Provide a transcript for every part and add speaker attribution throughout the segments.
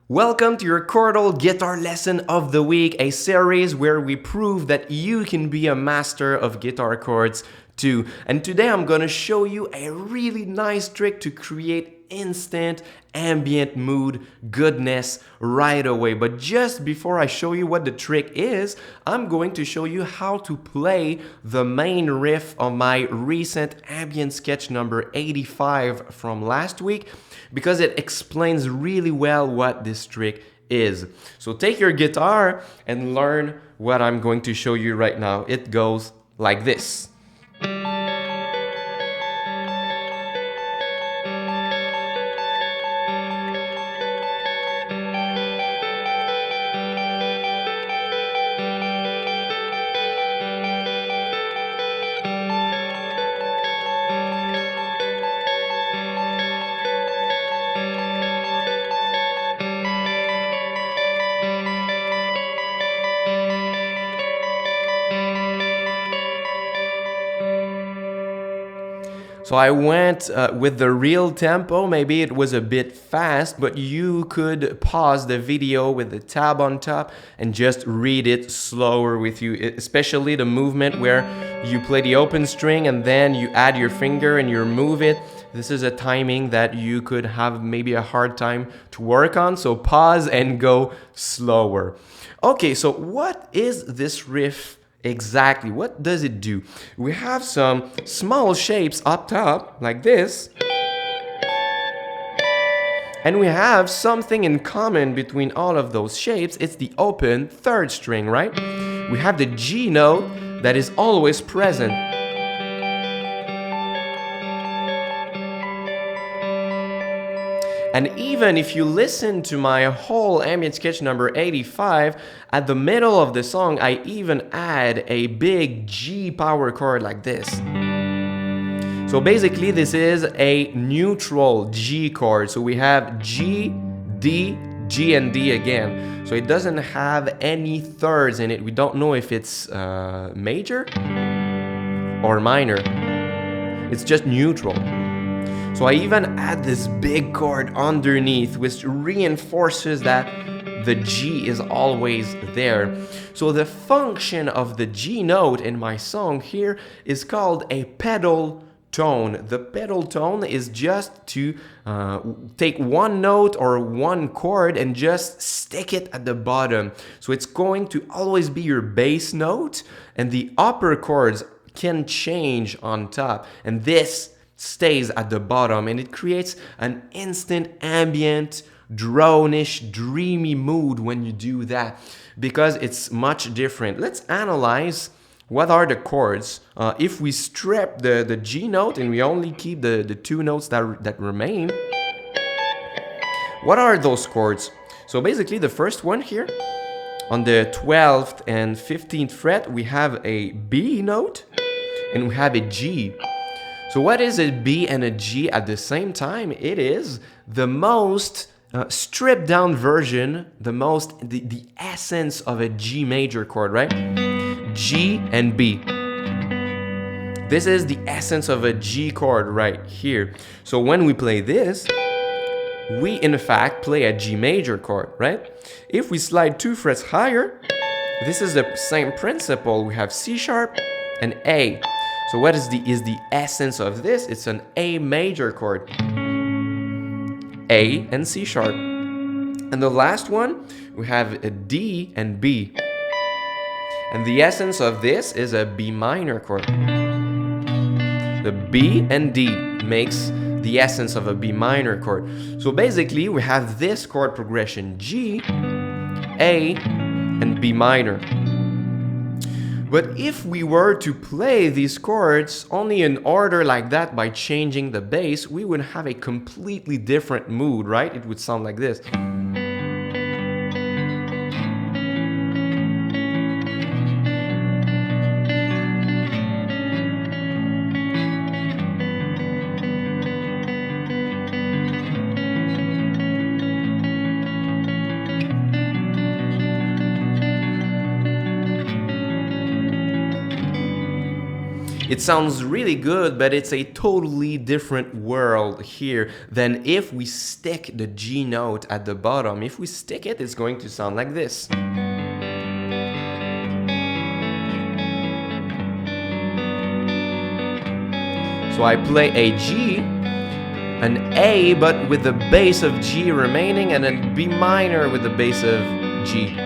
Speaker 1: Welcome to your Chordal Guitar Lesson of the Week, a series where we prove that you can be a master of guitar chords too. And today I'm gonna show you a really nice trick to create instant ambient mood goodness right away. But just before I show you what the trick is, I'm going to show you how to play the main riff of my recent ambient sketch number 85 from last week, because it explains really well what this trick is. So take your guitar and learn what I'm going to show you right now. It goes like this. So I went with the real tempo. Maybe it was a bit fast, but you could pause the video with the tab on top and just read it slower with you, especially the movement where you play the open string and then you add your finger and you move it. This is a timing that you could have maybe a hard time to work on, so pause and go slower. Okay, so what is this riff? Exactly, what does it do? We have some small shapes up top, like this. And we have something in common between all of those shapes. It's the open third string, right? We have the G note that is always present. And even if you listen to my whole ambient sketch number 85, at the middle of the song, I even add a big G power chord like this. So basically, this is a neutral G chord. So we have G, D, G, and D again. So it doesn't have any thirds in it. We don't know if it's major or minor. It's just neutral. So I even add this big chord underneath, which reinforces that the G is always there. So the function of the G note in my song here is called a pedal tone. The pedal tone is just to take one note or one chord and just stick it at the bottom. So it's going to always be your bass note, and the upper chords can change on top. And this stays at the bottom, and it creates an instant ambient, drone-ish, dreamy mood when you do that, because it's much different. Let's analyze what are the chords. If we strip the G note and we only keep the two notes that remain, what are those chords? So basically the first one here, on the 12th and 15th fret, we have a B note and we have a G. So what is a B and a G at the same time? It is the most stripped down version, the essence of a G major chord, right? G and B. This is the essence of a G chord right here. So when we play this, we in fact play a G major chord, right? If we slide 2 frets higher, this is the same principle. We have C sharp and A. So what is the essence of this? It's an A major chord. A and C sharp. And the last one, we have a D and B. And the essence of this is a B minor chord. The B and D makes the essence of a B minor chord. So basically, we have this chord progression: G, A, and B minor. But if we were to play these chords only in order like that by changing the bass, we would have a completely different mood, right? It would sound like this. It sounds really good, but it's a totally different world here than if we stick the G note at the bottom. If we stick it, it's going to sound like this. So I play a G, an A, but with the bass of G remaining, and then B minor with the bass of G.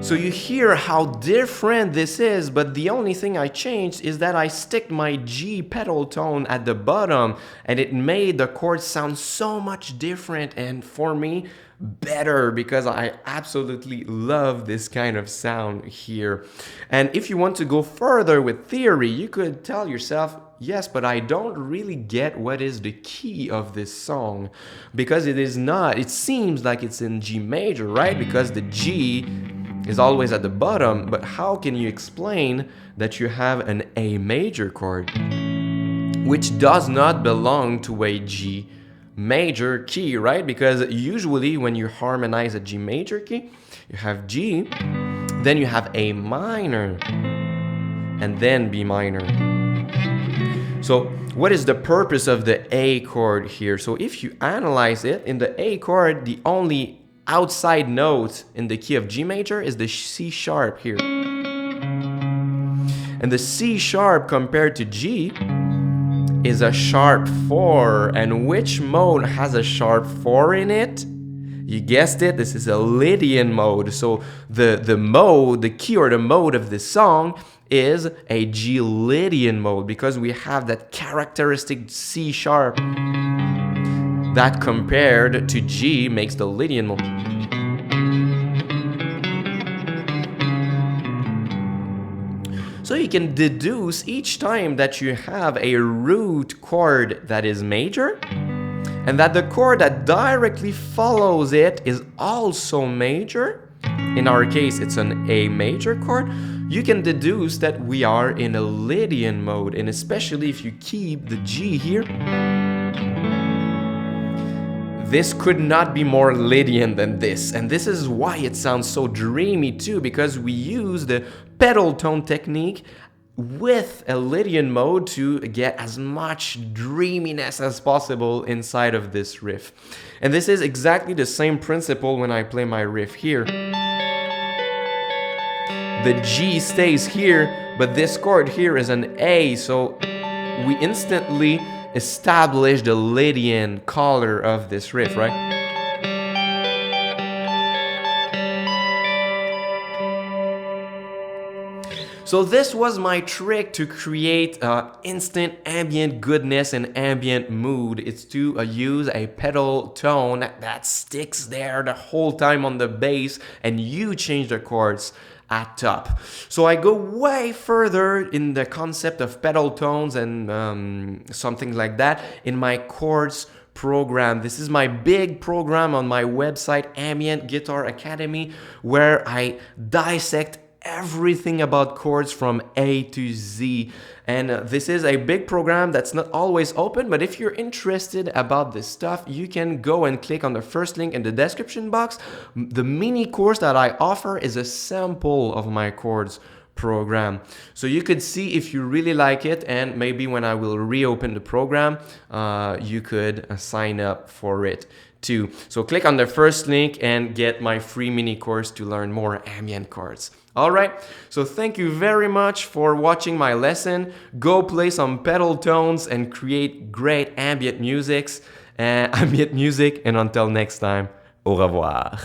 Speaker 1: So you hear how different this is, but the only thing I changed is that I stick my G pedal tone at the bottom, and it made the chords sound so much different, and for me, better, because I absolutely love this kind of sound here. And if you want to go further with theory, you could tell yourself, yes, but I don't really get what is the key of this song, because it is not, it seems like it's in G major, right? Because the G is always at the bottom, but how can you explain that you have an A major chord, which does not belong to a G major key, right? Because usually when you harmonize a G major key, you have G, then you have A minor, and then B minor. So what is the purpose of the A chord here? So if you analyze it, in the A chord, the only outside note in the key of G major is the C sharp here. And the C sharp compared to G is a sharp 4. And which mode has a sharp 4 in it? You guessed it, this is a Lydian mode. So the mode, the key or the mode of this song is a G Lydian mode, because we have that characteristic C sharp that compared to G makes the Lydian mode. So you can deduce each time that you have a root chord that is major, and that the chord that directly follows it is also major. In our case, it's an A major chord. You can deduce that we are in a Lydian mode, and especially if you keep the G here, this could not be more Lydian than this. And this is why it sounds so dreamy too, because we use the pedal tone technique with a Lydian mode to get as much dreaminess as possible inside of this riff. And this is exactly the same principle when I play my riff here. The G stays here, but this chord here is an A, so we instantly establish the Lydian color of this riff, right? So this was my trick to create instant ambient goodness and ambient mood. It's to use a pedal tone that sticks there the whole time on the bass, and you change the chords at top. So I go way further in the concept of pedal tones and something like that in my chords program. This is my big program on my website, Ambient Guitar Academy, where I dissect everything about chords from A to Z. And this is a big program that's not always open, but if you're interested about this stuff, you can go and click on the first link in the description box. The mini course that I offer is a sample of my chords program, so you could see if you really like it, and maybe when I will reopen the program, you could sign up for it too. So click on the first link and get my free mini course to learn more ambient chords. Alright, so thank you very much for watching my lesson. Go play some pedal tones and create great ambient music, and until next time, au revoir.